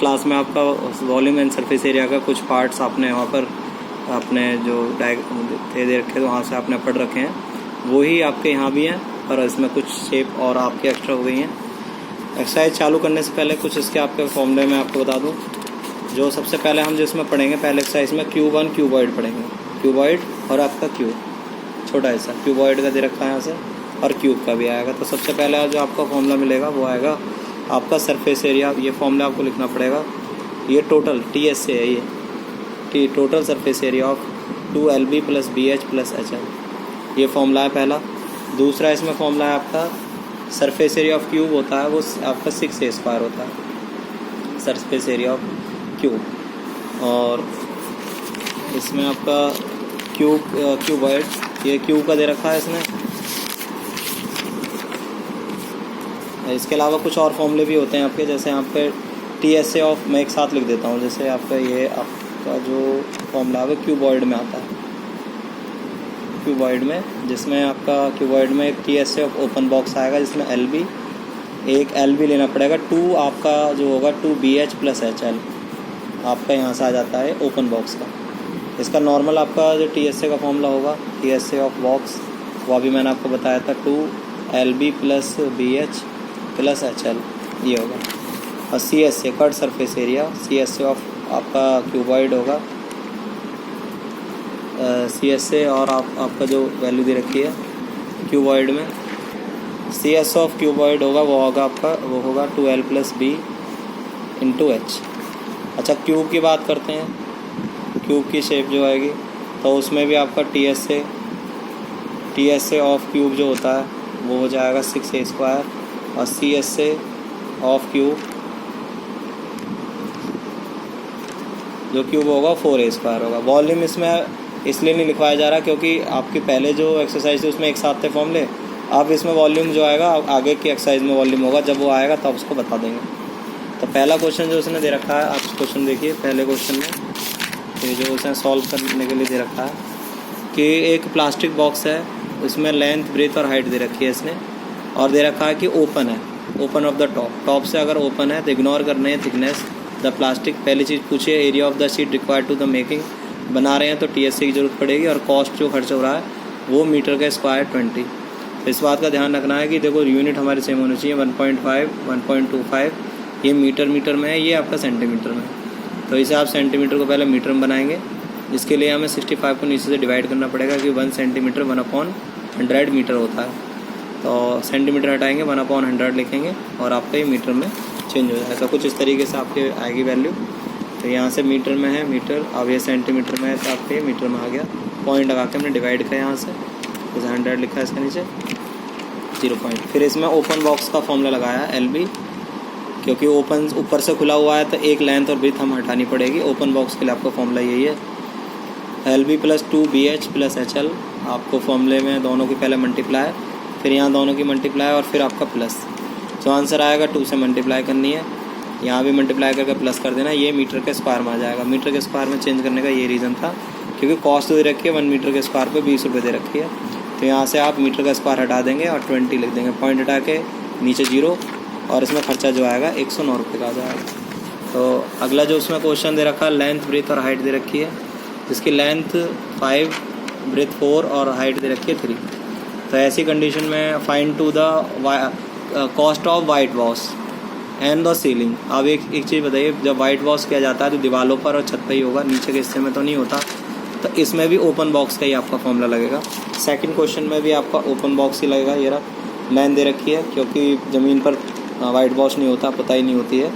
Class में आपका volume and surface area का कुछ पार्ट्स आपने वहाँ पर अपने जो थे दे रखे तो वहाँ से आपने पढ़ रखे हैं, वही आपके यहाँ भी हैं, पर इसमें कुछ शेप और आपके एक्स्ट्रा हो गई हैं। एक्सरसाइज चालू करने से पहले कुछ इसके आपके फॉर्मूले में आपको बता दूँ। जो सबसे पहले हम जिसमें पढ़ेंगे पहले एक्सरसाइज में क्यूब1 क्यूबॉइड पढ़ेंगे, क्यूबॉइड और आपका क्यूब छोटा हिस्सा क्यूबॉइड का दे रखा है यहाँ से, और क्यूब का भी आएगा। तो सबसे पहले जो आपका फॉर्मूला मिलेगा वो आएगा आपका सरफेस एरिया। ये फॉर्मूला आपको लिखना पड़ेगा, ये टोटल TS से है, ये total surface area of 2LB + BH + HL, ये फॉर्मूला है पहला। दूसरा इसमें फॉर्मूला है आपका सरफेस एरिया ऑफ क्यूब होता है, वो आपका 6A² होता है सरफेस एरिया ऑफ क्यूब। और इसमें आपका क्यूबॉइड, ये क्यूब का दे रखा है इसने। इसके अलावा कुछ और फॉर्मूले भी होते हैं आपके, जैसे यहाँ पे TSA ऑफ, मैं एक साथ लिख देता हूँ, जैसे आपका ये आपका जो फॉर्मूला है क्यूबॉइड में आता है, क्यूबॉइड में, जिसमें आपका क्यूबॉइड में एक TSA ऑफ ओपन बॉक्स आएगा जिसमें LB, एक LB लेना पड़ेगा, 2 आपका जो होगा 2BH + HL आपका यहाँ से आ जाता है ओपन बॉक्स का। इसका नॉर्मल आपका जो TSA का फॉर्मूला होगा, TSA ऑफ बॉक्स, वो अभी मैंने आपको बताया था 2LB + BH + HL, ये होगा। और CSA cut surface area, CSA of आपका क्यूबॉइड होगा, CSA और आपका जो वैल्यू दे रखी है क्यूबॉइड में, CS ऑफ क्यूबॉइड होगा वो होगा आपका, वो होगा 2L + B × H। अच्छा, क्यूब की बात करते हैं, क्यूब की शेप जो आएगी तो उसमें भी आपका TSA ऑफ क्यूब जो होता है वो हो जाएगा 6A², और CSA ऑफ क्यूब जो क्यूब होगा 4A² होगा। वॉल्यूम इसमें इसलिए नहीं लिखवाया जा रहा क्योंकि आपके पहले जो एक्सरसाइज थी उसमें एक साथ थे फॉर्मूले, अब इसमें वॉल्यूम जो आएगा आगे की एक्सरसाइज में वॉल्यूम होगा, जब वो आएगा तब उसको बता देंगे। तो पहला क्वेश्चन जो उसने दे रखा है, आप क्वेश्चन देखिए पहले क्वेश्चन में, ये जो उसने सॉल्व करने के लिए दे रखा है कि एक प्लास्टिक बॉक्स है, उसमें लेंथ, ब्रेथ और हाइट दे रखी है इसने, और दे रखा है कि ओपन है, ओपन ऑफ द टॉप से अगर ओपन है तो इग्नोर करने है थिकनेस द प्लास्टिक। पहली चीज़ पूछिए area of the sheet required to the making, बना रहे हैं तो TSA की ज़रूरत पड़ेगी, और कॉस्ट जो खर्च हो रहा है वो मीटर का स्क्वायर 20। तो इस बात का ध्यान रखना है कि देखो यूनिट हमारे सेम होनी चाहिए, 1.5, 1.25, ये मीटर में है, ये आपका सेंटीमीटर में। तो इसे आप सेंटीमीटर को पहले मीटर में बनाएंगे, इसके लिए हमें 65 को नीचे से डिवाइड करना पड़ेगा कि 1 सेंटीमीटर 1/100 मीटर होता है। तो सेंटीमीटर हटाएंगे, 1/100 लिखेंगे, और आपका ये मीटर में चेंज हो जाएगा। कुछ इस तरीके से आपके आएगी वैल्यू। तो यहाँ से मीटर में है मीटर, अब ये सेंटीमीटर में है तो आपके मीटर में आ गया। पॉइंट लगा के हमने डिवाइड किया यहाँ से, जैसे 100 लिखा है इसके नीचे 0 पॉइंट। फिर इसमें ओपन बॉक्स का फॉर्मूला लगाया LB, क्योंकि ओपन ऊपर से खुला हुआ है तो एक लेंथ और ब्रेथ हम हटानी पड़ेगी। ओपन बॉक्स के लिए आपका फॉर्मूला यही है, LB + 2BH + HL। आपको फॉर्मूले में दोनों की पहले मल्टीप्लाई, फिर यहाँ दोनों की मल्टीप्लाई, और फिर आपका प्लस। जो आंसर आएगा 2 से मल्टीप्लाई करनी है, यहाँ भी मल्टीप्लाई करके प्लस कर देना, ये मीटर के स्क्वायर में आ जाएगा। मीटर के स्क्वायर में चेंज करने का ये रीज़न था क्योंकि कॉस्ट दे रखी है 1 मीटर के स्क्वायर पे 20 रुपये दे रखी है। तो यहाँ से आप मीटर का स्क्वायर हटा देंगे और 20 लिख देंगे, पॉइंट हटा के नीचे 0, और इसमें खर्चा जो आएगा 109 रुपये का आ जाएगा। तो अगला जो उसमें क्वेश्चन दे रखा है, लेंथ, ब्रेथ और हाइट दे रखी है, जिसकी लेंथ 5, ब्रेथ 4 और हाइट दे रखी है 3। तो ऐसी कंडीशन में find to the cost of white wash and the ceiling. अब एक चीज़ बताइए, जब वाइट वॉश किया जाता है तो दीवारों पर और छत पे ही होगा, नीचे के हिस्से में तो नहीं होता। तो इसमें भी ओपन बॉक्स का ही आपका फॉर्मूला लगेगा। सेकंड क्वेश्चन में भी आपका ओपन बॉक्स ही लगेगा। ये रहा लेंथ दे रखी है, क्योंकि ज़मीन पर वाइट वॉश नहीं होता, पुताई नहीं होती है।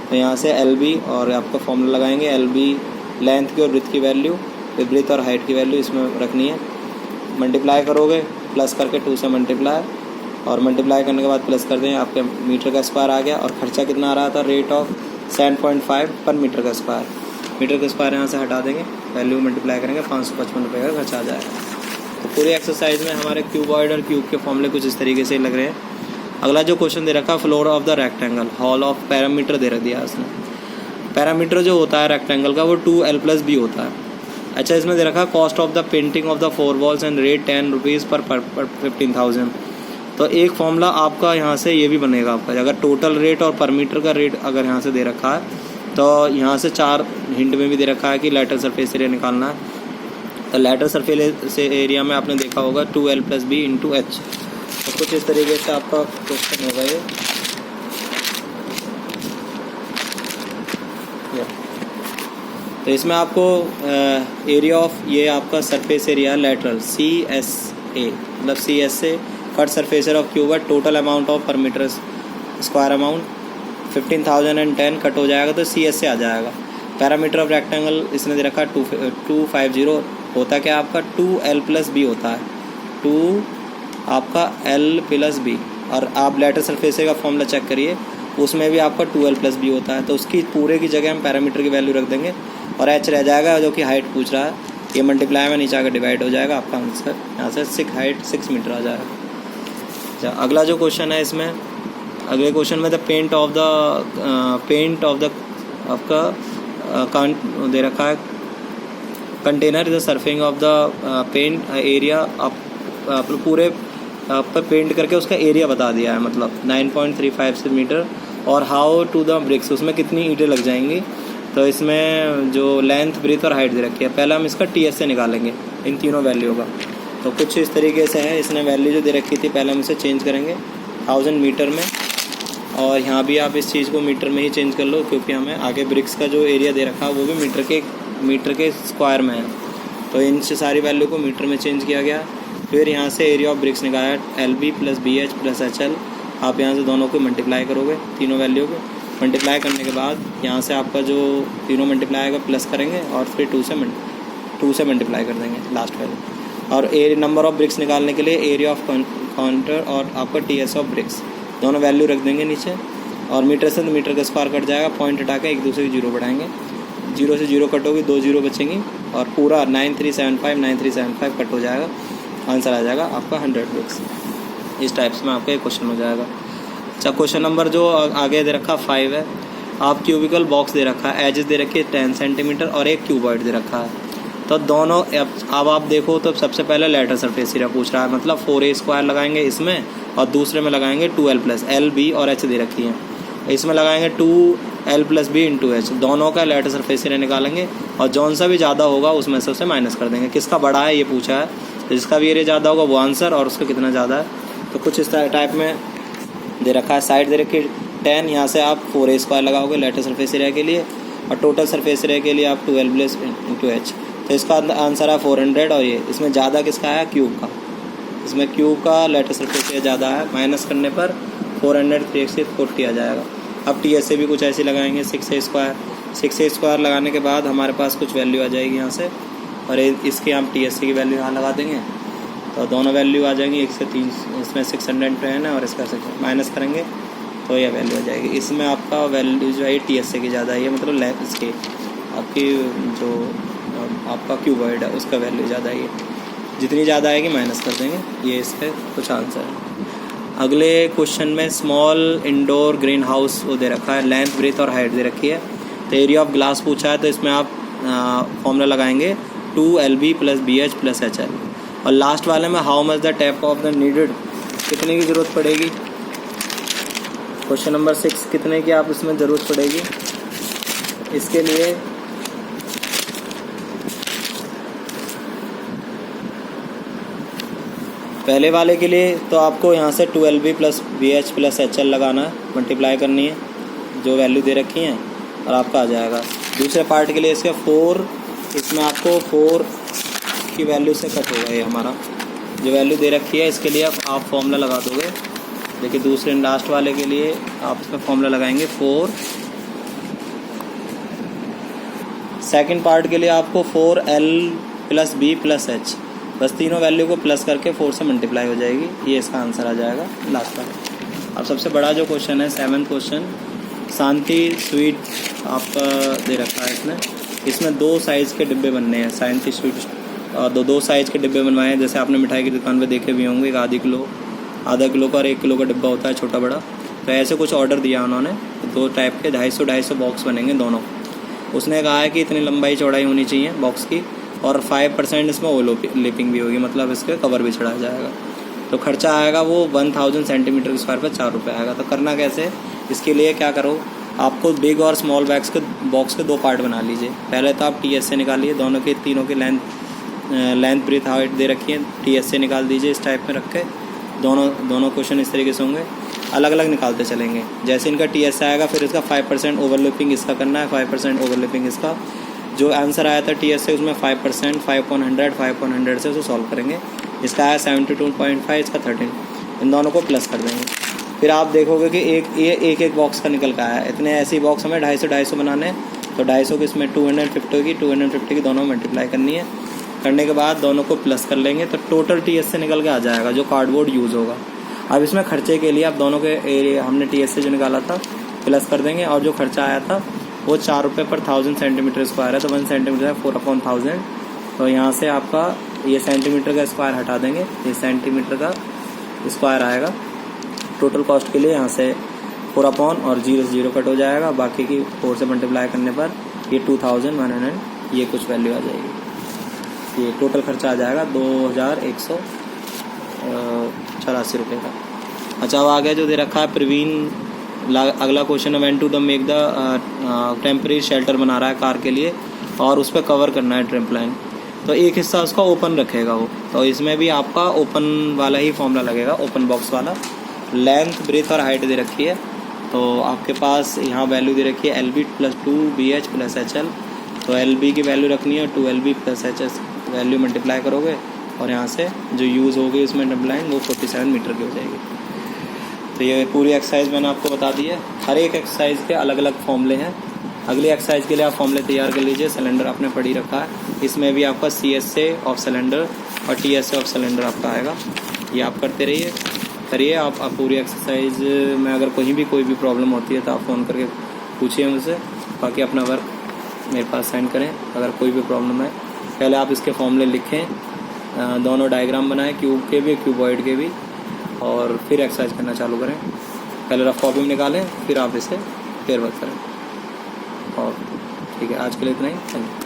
तो यहाँ से LB और आपका फॉर्मूला लगाएंगे, LB लेंथ की और ब्रेथ की वैल्यू, ब्रेथ और हाइट की वैल्यू इसमें रखनी है। मल्टीप्लाई करोगे, प्लस करके 2 से मल्टीप्लाई, और मल्टीप्लाई करने के बाद प्लस कर दें, आपके मीटर का स्क्वायर आ गया। और खर्चा कितना आ रहा था, रेट ऑफ 7.5 पर मीटर का स्क्वायर। मीटर का स्क्वायर यहाँ से हटा देंगे, वैल्यू मल्टीप्लाई करेंगे, 555 रुपये का खर्चा आ जाएगा। तो पूरी एक्सरसाइज में हमारे क्यूबॉइड और क्यूब के फॉर्मूले कुछ इस तरीके से लग रहे हैं। अगला जो क्वेश्चन दे रखा, floor of the rectangle, hall of parameter दे रख दिया उसने। पैरामीटर जो होता है रेक्टेंगल का वो 2L + B होता है। अच्छा, इसमें दे रखा cost of the painting of the 4 walls and rate 10 rupees पर 15,000। तो एक फॉर्मूला आपका यहाँ से ये भी बनेगा आपका, अगर टोटल रेट और पर मीटर का रेट अगर यहाँ से दे रखा है तो यहाँ से 4 हिंट में भी दे रखा है कि लैटरल सरफेस एरिया निकालना है। तो लैटरल सरफेस एरिया में आपने देखा होगा 2L + B × H। तो कुछ इस तरीके से आपका क्वेश्चन होगा ये। तो इसमें आपको एरिया ऑफ ये आपका सरफेस एरिया लैटरल CSA, मतलब CSA cut surface area of cube है। टोटल अमाउंट ऑफ पर मीटर स्क्वायर अमाउंट 15,010 कट हो जाएगा तो CSA आ जाएगा। पैरामीटर ऑफ रेक्टेंगल इसने दे रखा 250। होता क्या आपका 2L + B होता है, 2 आपका L + B। और आप लैटरल सरफेस एरिया का फॉर्मूला चेक करिए, उसमें भी आपका 2L + B होता है। तो उसकी पूरे की जगह हम पैरामीटर की वैल्यू रख देंगे और H रह जाएगा जो कि हाइट पूछ रहा है। ये मल्टीप्लाई में नीचे आकर डिवाइड हो जाएगा, आपका आंसर यहाँ से हाइट 6 मीटर आ जाएगा। अच्छा, अगला जो क्वेश्चन है इसमें, अगले क्वेश्चन में द पेंट ऑफ द आपका दे रखा है container is the surfing of the paint area. आप पूरे पर पेंट करके उसका एरिया बता दिया है, मतलब 9.35 मीटर। और हाउ टू द ब्रिक्स, उसमें कितनी ईंटें लग जाएंगी। तो इसमें जो लेंथ, ब्रीथ और हाइट दे रखी है, पहले हम इसका TSA निकालेंगे इन तीनों वैल्यू का। तो कुछ इस तरीके से है, इसने वैल्यू जो दे रखी थी पहले हम इसे चेंज करेंगे 1000 मीटर में। और यहाँ भी आप इस चीज़ को मीटर में ही चेंज कर लो, क्योंकि हमें आगे ब्रिक्स का जो एरिया दे रखा है वो भी मीटर के स्क्वायर में है। तो इन सारी वैल्यू को मीटर में चेंज किया गया। फिर यहाँ से एरिया ऑफ ब्रिक्स निकाला LB + BH + HL। आप यहाँ से दोनों को मल्टीप्लाई करोगे, तीनों वैल्यू को मल्टीप्लाई करने के बाद यहाँ से आपका जो तीनों मल्टीप्लाई आएगा प्लस करेंगे और फिर 2 से मल्टीप्लाई कर देंगे लास्ट वैल्यू। और नंबर ऑफ ब्रिक्स निकालने के लिए एरिया ऑफ काउंटर और आपका TS ऑफ ब्रिक्स दोनों वैल्यू रख देंगे नीचे। और मीटर से तो मीटर का स्क्वायर कट जाएगा, पॉइंट हटा के एक दूसरे की 0 बढ़ाएंगे, 0 से 0 कट होगी, 2 0 बचेंगी और पूरा 9375 कट हो जाएगा। आंसर आ जाएगा आपका 100 ब्रिक्स। इस टाइप से में आपका एक क्वेश्चन हो जाएगा। अच्छा, क्वेश्चन नंबर जो आगे दे रखा 5 है। आप क्यूबिकल बॉक्स दे रखा है, एजेस दे रखी है 10 सेंटीमीटर और एक क्यूबॉइड दे रखा है। तो दोनों अब आप देखो तो सबसे पहले लैटरल सरफेस एरिया पूछ रहा है, मतलब 4A² लगाएंगे इसमें और दूसरे में लगाएंगे 2L + L, B और H दे रखी है। इसमें लगाएंगे 2L + B × H। दोनों का लैटरल सरफेस एरिया निकालेंगे और जौन सा भी ज़्यादा होगा उसमें से उसे माइनस कर देंगे। किसका बड़ा है ये पूछा है, जिसका भी एरिया ज़्यादा होगा वो आंसर और उसका कितना ज़्यादा है। तो कुछ इस टाइप में दे रखा है। साइड दे रखी 10, यहाँ से आप 4A² लगाओगे लैटरल सरफेस एरिया के लिए और टोटल सरफेस एरिया के लिए आप 2L + × H। तो इसका आंसर है 400। और ये इसमें ज़्यादा किसका है, क्यूब का। इसमें क्यूब का लैटरल सरफेस एरिया ज़्यादा है, माइनस करने पर 400 3 से 40 आ जाएगा। अब TSA भी कुछ ऐसे लगाएंगे 6A² लगाने के बाद हमारे पास कुछ वैल्यू आ जाएगी यहाँ से, और इसके हम TSA की वैल्यू यहाँ लगा देंगे तो दोनों वैल्यू आ जाएंगी 1 से 3। इसमें 610 है और इसका माइनस करेंगे तो यह वैल्यू आ जाएगी। इसमें आपका वैल्यू जो है TSA की ज़्यादा है, ये मतलब इसकी आपकी जो आपका क्यूबॉइड है उसका वैल्यू ज़्यादा है। जितनी ज़्यादा आएगी माइनस कर देंगे। ये इसके कुछ आंसर है। अगले क्वेश्चन में स्मॉल इंडोर ग्रीन हाउस वो दे रखा है, लेंथ, ब्रेथ और हाइट दे रखी है। तो एरिया ऑफ ग्लास पूछा है, तो इसमें आप फॉर्मूला लगाएंगे 2LB + BH + HL। और लास्ट वाले में how much the tap of the needed, कितने की ज़रूरत पड़ेगी। क्वेश्चन नंबर 6, कितने की आप इसमें ज़रूरत पड़ेगी। इसके लिए पहले वाले के लिए तो आपको यहाँ से 2LB + BH + HL लगाना है, मल्टीप्लाई करनी है जो वैल्यू दे रखी हैं और आपका आ जाएगा। दूसरे पार्ट के लिए इसके 4, इसमें आपको 4 की वैल्यू से कट होगा। ये हमारा जो वैल्यू दे रखी है इसके लिए आप फॉर्मूला लगा दोगे। देखिए दूसरे लास्ट वाले के लिए आप इसमें फॉर्मूला लगाएंगे 4। सेकंड पार्ट के लिए आपको 4L + B + H, बस तीनों वैल्यू को प्लस करके 4 से मल्टीप्लाई हो जाएगी। ये इसका आंसर आ जाएगा लास्ट वाला। अब सबसे बड़ा जो क्वेश्चन है 7th क्वेश्चन, शांति स्वीट आपका दे रखा है। इसमें 2 साइज़ के डिब्बे बनने हैं, शांति स्वीट। और 2 साइज़ के डिब्बे बनवाए हैं, जैसे आपने मिठाई की दुकान पे देखे भी होंगे। एक आधा किलो का और 1 किलो का डिब्बा होता है, छोटा बड़ा। तो ऐसे कुछ ऑर्डर दिया उन्होंने, 2 टाइप के 250 बॉक्स बनेंगे दोनों। उसने कहा है कि इतनी लंबाई चौड़ाई होनी चाहिए बॉक्स की और 5% इसमें ओलो लिपिंग भी होगी, मतलब इसके कवर भी चढ़ाया जाएगा। तो खर्चा आएगा वो 1000 सेंटीमीटर स्क्वायर पर 4 रुपये आएगा। तो करना कैसे, इसके लिए क्या करो, आपको बिग और स्मॉल बॉक्स के दो पार्ट बना लीजिए। पहले तो आप TSA निकालिए, दोनों के तीनों की लेंथ ब्रीथ हाइट दे रखी है, TSA निकाल दीजिए इस टाइप में रख के। दोनों क्वेश्चन इस तरीके से होंगे, अलग अलग निकालते चलेंगे। जैसे इनका TSA आएगा फिर इसका 5% ओवरलैपिंग इसका करना है, 5% ओवरलैपिंग इसका। जो आंसर आया था TSA उसमें 5%, 5/100 से उसे सॉल्व करेंगे। इसका आया 72.5, इसका 13। इन दोनों को प्लस कर देंगे। फिर आप देखोगे कि एक बॉक्स का निकल का आया। इतने ऐसी बॉक्स हमें 250 बनाने हैं, तो 250 की इसमें 250 होगी, 250 की दोनों मल्टीप्लाई करनी है। करने के बाद दोनों को प्लस कर लेंगे तो टोटल TSA निकल के आ जाएगा जो कार्डबोर्ड यूज़ होगा। अब इसमें खर्चे के लिए आप दोनों के एरिया हमने TSA जो निकाला था प्लस कर देंगे, और जो खर्चा आया था वो 4 रुपये पर 1000 सेंटीमीटर स्क्वायर है, तो 1 सेंटीमीटर है 4/1000। तो यहाँ से आपका ये सेंटीमीटर का स्क्वायर हटा देंगे, ये सेंटीमीटर का स्क्वायर आएगा। टोटल कॉस्ट के लिए यहाँ से 4/, और 0 कट हो जाएगा, बाकी की 4 से मल्टीप्लाई करने पर ये 2100 ये कुछ वैल्यू आ जाएगी। ये टोटल खर्चा आ जाएगा 2184 रुपये का। अच्छा, अब आगे जो दे रखा है प्रवीण, अगला क्वेश्चन है when to the make the temporary shelter बना रहा है कार के लिए, और उस पर कवर करना है ट्रैम्पलाइन। तो एक हिस्सा उसका ओपन रखेगा वो, तो इसमें भी आपका ओपन वाला ही फॉर्मूला लगेगा, ओपन बॉक्स वाला। लेंथ ब्रेथ और हाइट दे रखी है, तो आपके पास यहाँ वैल्यू दे रखी है LB + 2BH + HL। तो LB की वैल्यू रखनी है 2LB + HS वैल्यू मल्टीप्लाई करोगे, और यहाँ से जो यूज़ होगी इसमें टेम्पलाइन वो 47 मीटर की हो जाएगी। तो ये पूरी एक्सरसाइज मैंने आपको बता दी है। हर एक एक्सरसाइज के अलग अलग फॉर्मूले हैं। अगली एक्सरसाइज के लिए आप फॉर्मूले तैयार कर लीजिए। सिलेंडर आपने पढ़ी रखा है, इसमें भी आपका CSA ऑफ सिलेंडर और TSA ऑफ सिलेंडर आपका आएगा। ये आप करते रहिए, करिए आप पूरी एक्सरसाइज में। अगर कोई भी प्रॉब्लम होती है तो आप फ़ोन करके पूछिए मुझसे, बाकी अपना वर्क मेरे पास सेंड करें। अगर कोई भी प्रॉब्लम है, पहले आप इसके फॉर्मूले लिखें, दोनों डायग्राम बनाएं, क्यूब के भी क्यूबॉइड के भी, और फिर एक्सरसाइज करना चालू करें। पहले रफ कॉपी में निकालें, फिर आप इसे पेयर वर्क करें। और ठीक है, आज के लिए इतना ही। Thank you.